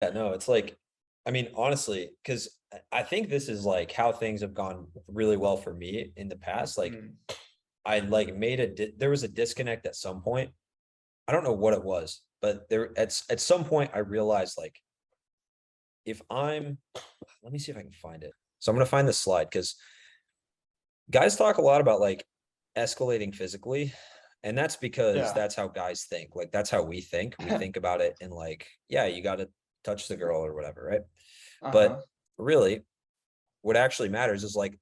Yeah, no, it's like, I mean, honestly, because I think this is like how things have gone really well for me in the past. Like, Mm, I like made there was a disconnect at some point. I don't know what it was, but at some point I realized like if I'm, let me see if I can find it. So I'm gonna find this slide because guys talk a lot about like escalating physically, and that's because yeah. that's how guys think. Like that's how we think. We think about it in like, yeah, you got to touch the girl or whatever, right? But Uh-huh. really, what actually matters is like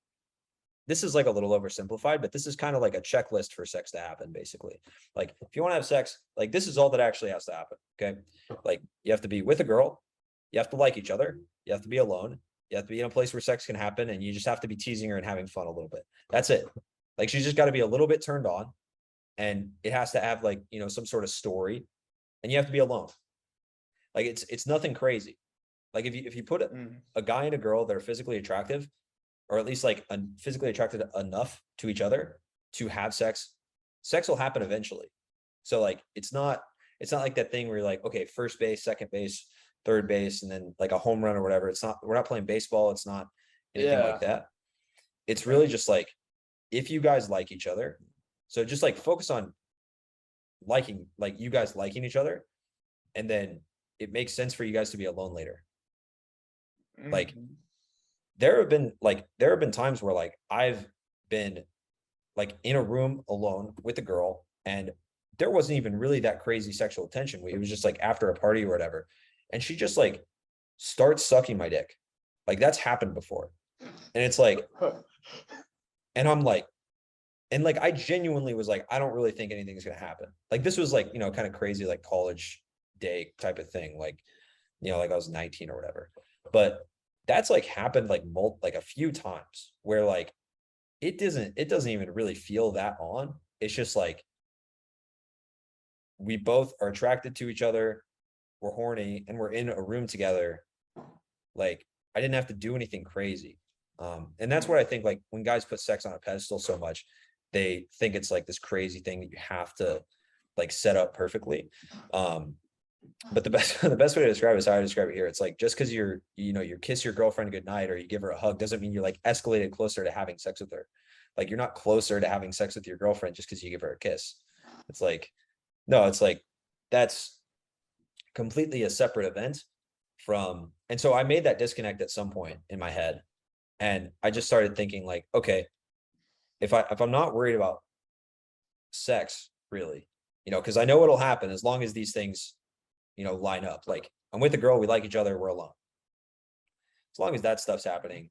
this is like a little oversimplified, but this is kind of like a checklist for sex to happen, basically. Like if you want to have sex, like this is all that actually has to happen. Okay. Like you have to be with a girl, you have to like each other, you have to be alone, you have to be in a place where sex can happen, and you just have to be teasing her and having fun a little bit. That's it. Like she's just got to be a little bit turned on, and it has to have like, some sort of story, and you have to be alone. Like it's nothing crazy. Like if you put Mm, a guy and a girl that are physically attractive, or at least like physically attracted enough to each other to have sex, sex will happen eventually. So like it's not like that thing where you're like, okay, first base, second base, third base, and then like a home run or whatever. It's not, we're not playing baseball, it's not anything like yeah. that. It's Okay. really just like if you guys like each other. So just like focus on liking, like you guys liking each other, and then it makes sense for you guys to be alone later. Like Mhm. there have been times where like I've been like in a room alone with a girl, and there wasn't even really that crazy sexual tension. It was just like after a party or whatever, and she just like starts sucking my dick. Like that's happened before, and it's like, and I'm like, and like I genuinely was like, I don't really think anything's gonna happen. Like this was like, kind of crazy, like college day type of thing. Like, like I was 19 or whatever. But that's like happened like like a few times where like it doesn't even really feel that on. It's just like we both are attracted to each other, we're horny, and we're in a room together. Like I didn't have to do anything crazy. And that's what I Mm, think, like when guys put sex on a pedestal so much, they think it's like this crazy thing that you have to like set up perfectly. Um, but the best the best way to describe it is how I describe it here. It's like just because you kiss your girlfriend goodnight or you give her a hug doesn't mean you're like escalated closer to having sex with her. Like you're not closer to having sex with your girlfriend just because you give her a kiss. It's like, no, it's like that's completely a separate event from, and so I made that disconnect at some point in my head. And I just started thinking like, okay, if I'm not worried about sex, really, because I know it'll happen as long as these things, line up. Like I'm with a girl, we like each other, we're alone. As long as that stuff's happening,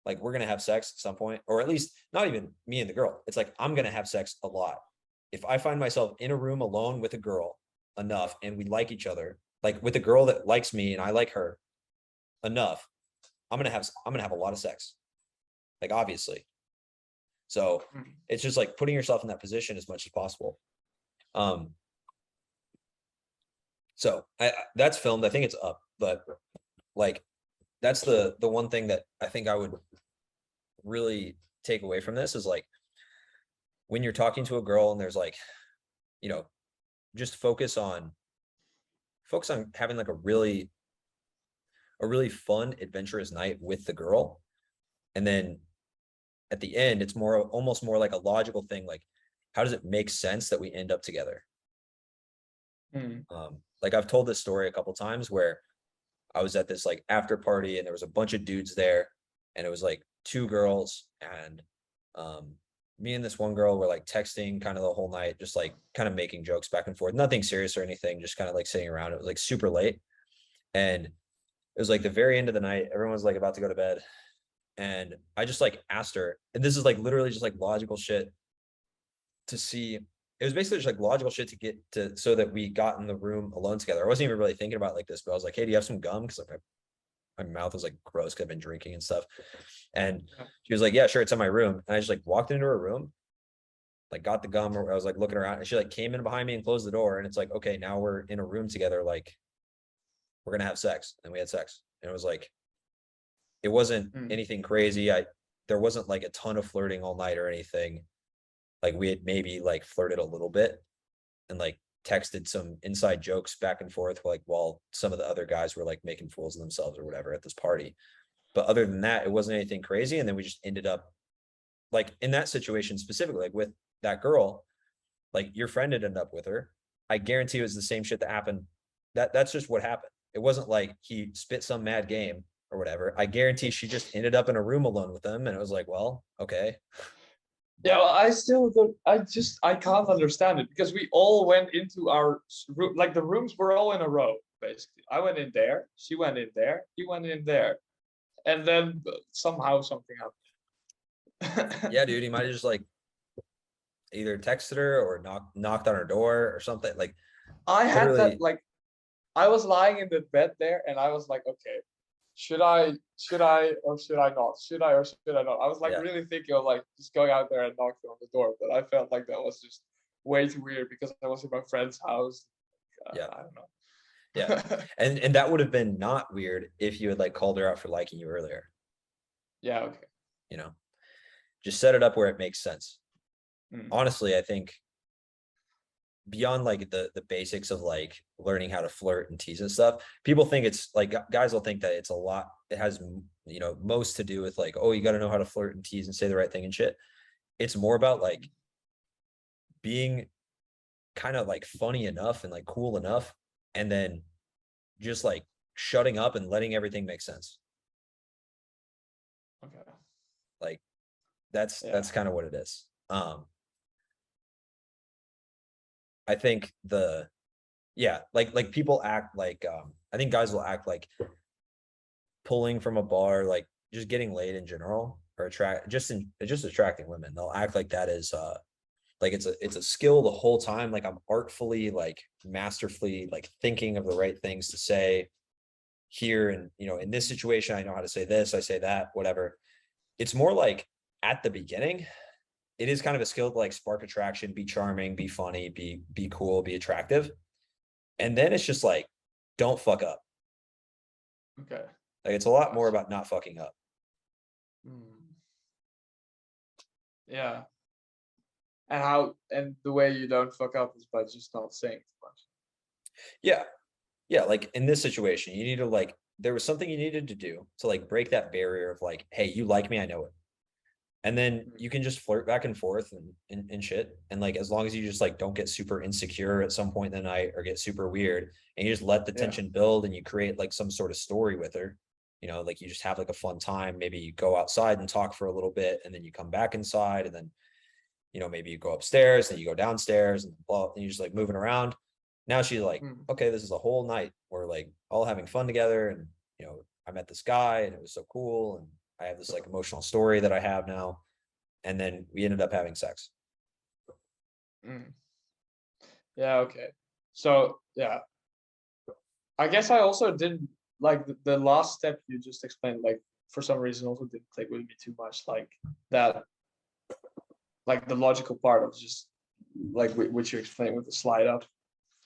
like we're gonna have sex at some point, or at least not even me and the girl. It's like I'm gonna have sex a lot. If I find myself in a room alone with a girl enough and we like each other, like with a girl that likes me and I like her enough, I'm gonna have a lot of sex. Like obviously. So mm. it's just like putting yourself in that position as much as possible. Um, so that's filmed. I think it's up, but like that's the one thing that I think I would really take away from this is like when you're talking to a girl and there's like, you know, just focus on having like a really fun, adventurous night with the girl. And then at the end, it's almost more like a logical thing. Like, how does it make sense that we end up together? Mm, Like I've told this story a couple times where I was at this like after party and there was a bunch of dudes there, and it was like two girls, and um me and this one girl were like texting kind of the whole night, just like kind of making jokes back and forth, nothing serious or anything, just kind of like sitting around. It was like super late, and it was like the very end of the night, everyone was like about to go to bed, and I just like asked her, and this is like literally just like logical shit to see. It was basically just like logical shit to get to so that we got in the room alone together. I wasn't even really thinking about it like this, but I was like, hey, do you have some gum? Because like my mouth was like gross because I've been drinking and stuff. And yeah. she was like, yeah, sure, it's in my room. And I just like walked into her room, like got the gum, or I was like looking around, and she like came in behind me and closed the door. And it's like, okay, now we're in a room together, like we're gonna have sex. And we had sex. And it was like, it wasn't Mm, anything crazy. There wasn't like a ton of flirting all night or anything. Like we had maybe like flirted a little bit, and like texted some inside jokes back and forth, like while some of the other guys were like making fools of themselves or whatever at this party. But other than that, it wasn't anything crazy. And then we just ended up like in that situation specifically, like with that girl, like your friend had ended up with her. I guarantee it was the same shit that happened. That's just what happened. It wasn't like he spit some mad game or whatever. I guarantee she just ended up in a room alone with him, and it was like, well, okay. Yeah, well, I still don't. I can't understand it because we all went into our room, like the rooms were all in a row, basically. I went in there, she went in there, he went in there, and then somehow something happened. Yeah, dude, he might have just like either texted her or knocked on her door or something. Like I had literally, that, like, I was lying in the bed there, and I was like, okay, should I, or should I not? Should I or should I not? I was like yeah, really thinking of like just going out there and knocking on the door, but I felt like that was just way too weird because I was in my friend's house. yeah, I don't know. yeah. And that would have been not weird if you had like called her out for liking you earlier. Yeah, okay. You know, just set it up where it makes sense. Mm. Honestly, I think beyond like the basics of like learning how to flirt and tease and stuff, people think it's like guys will think that it's a lot. It has, you know, most to do with like, oh, you got to know how to flirt and tease and say the right thing and shit. It's more about like being kind of like funny enough and like cool enough, and then just like shutting up and letting everything make sense. Okay. Like that's kind of what it is. I think like people act like I think guys will act like pulling from a bar, like just getting laid in general, or just attracting women. They'll act like that is like it's a skill the whole time. Like I'm artfully, like masterfully, like thinking of the right things to say here, and you know, in this situation, I know how to say this, I say that, whatever. It's more like at the beginning, it is kind of a skill to like spark attraction, be charming, be funny, be cool, be attractive. And then it's just like, don't fuck up. Okay. Like it's a lot more about not fucking up. Mm. Yeah. And the way you don't fuck up is by just not saying too much. Yeah. Yeah. Like in this situation, you need to like, there was something you needed to do to like break that barrier of like, hey, you like me, I know it. And then you can just flirt back and forth and shit. And like, as long as you just like don't get super insecure at some point in the night or get super weird, and you just let the tension build and you create like some sort of story with her, you know, like you just have like a fun time. Maybe you go outside and talk for a little bit, and then you come back inside, and then, you know, maybe you go upstairs and you go downstairs and blah, and you're just like moving around. Now she's like, okay, this is a whole night. We're like all having fun together. And, you know, I met this guy and it was so cool. And I have this like emotional story that I have now. And then we ended up having sex. Yeah, okay. So yeah, I guess I also didn't like the last step you just explained, like for some reason also didn't click with me too much, like that, like the logical part of just like which you explained with the slide up,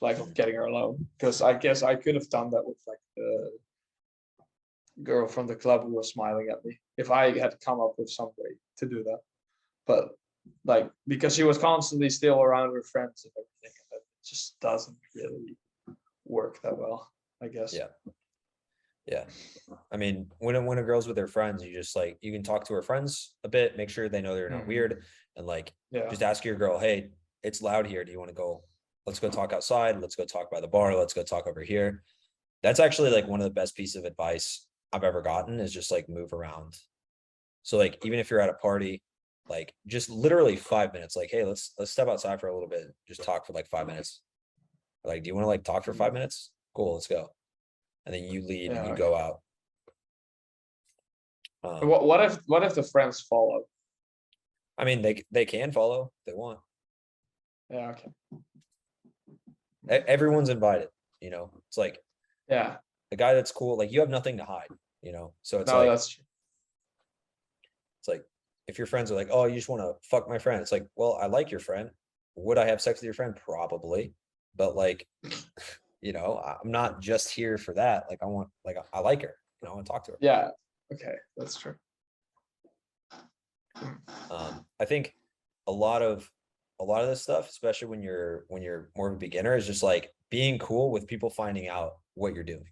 like of getting her alone. Because I guess I could have done that with like the girl from the club who was smiling at me if I had come up with some way to do that. But like because she was constantly still around her friends and everything, and it just doesn't really work that well, I guess. Yeah. Yeah. I mean, when a girl's with her friends, you just like, you can talk to her friends a bit, make sure they know they're not weird, and like just ask your girl, hey, it's loud here. Do you want to go? Let's go talk outside. Let's go talk by the bar. Let's go talk over here. That's actually like one of the best pieces of advice I've ever gotten, is just like move around. So like even if you're at a party, like just literally 5 minutes, like, hey, let's step outside for a little bit, just talk for like 5 minutes. Like, do you want to like talk for 5 minutes? Cool, let's go. And then you leave and you go out. What if the friends follow? I mean, they can follow if they want. Yeah, okay. Everyone's invited, you know. It's like, yeah, the guy that's cool, like you have nothing to hide, you know. So it's no, like, that's true. it's like if your friends are like, oh, you just want to fuck my friend, it's like, well, I like your friend. Would I have sex with your friend? Probably. But like, you know, I'm not just here for that. Like I like her, you know, I want to talk to her. Yeah, okay, that's true. I think a lot of a lot of this stuff, especially when you're more of a beginner, is just like being cool with people finding out what you're doing.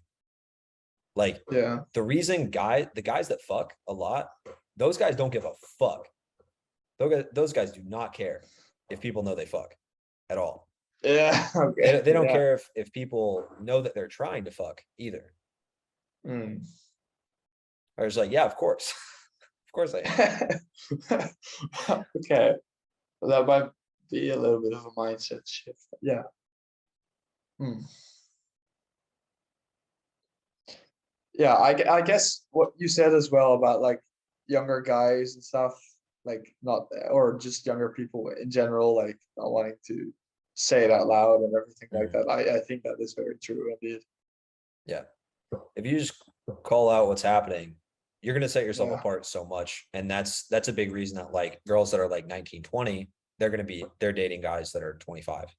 Like Yeah. the reason the guys that fuck a lot, those guys don't give a fuck. Those guys do not care if people know they fuck at all. Yeah. Okay. They don't Yeah. care if people know that they're trying to fuck either. Mm. I was like, yeah, of course. Of course I am. Okay. Well, that might be a little bit of a mindset shift. Yeah. Hmm. Yeah, I guess what you said as well about like younger guys and stuff, like not or just younger people in general, like not wanting to say it out loud and everything like that. I think that is very true indeed. Yeah. If you just call out what's happening, you're going to set yourself Yeah. apart so much. And that's a big reason that like girls that are like 19, 20, they're dating guys that are 25.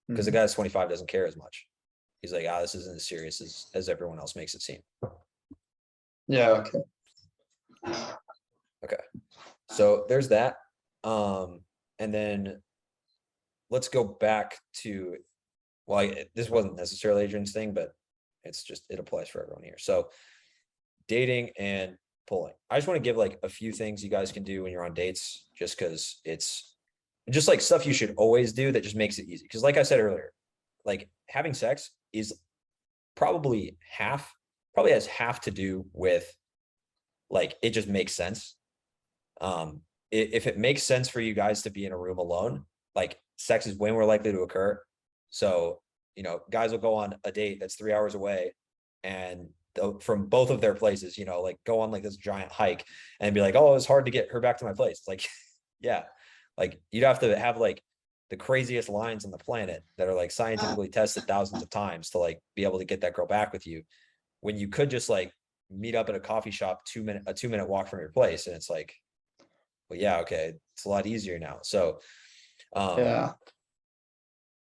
Because the Mhm. guy that's 25 doesn't care as much. He's like, this isn't as serious as everyone else makes it seem. Yeah, okay. Okay. So there's that. And then let's go back to, well, this wasn't necessarily Adrian's thing, but it's just, it applies for everyone here. So dating and pulling. I just want to give like a few things you guys can do when you're on dates, just because it's just like stuff you should always do that just makes it easy. Because like I said earlier, like having sex is probably has half to do with like it just makes sense. If it makes sense for you guys to be in a room alone, like sex is way more likely to occur. So, you know, guys will go on a date that's 3 hours away and from both of their places, you know, like go on like this giant hike and be like, oh, it's hard to get her back to my place. It's like, yeah, like you'd have to have like the craziest lines on the planet that are like scientifically tested thousands of times to like be able to get that girl back with you, when you could just like meet up at a coffee shop, a 2 minute walk from your place. And it's like, well, yeah, okay, it's a lot easier now. So Yeah.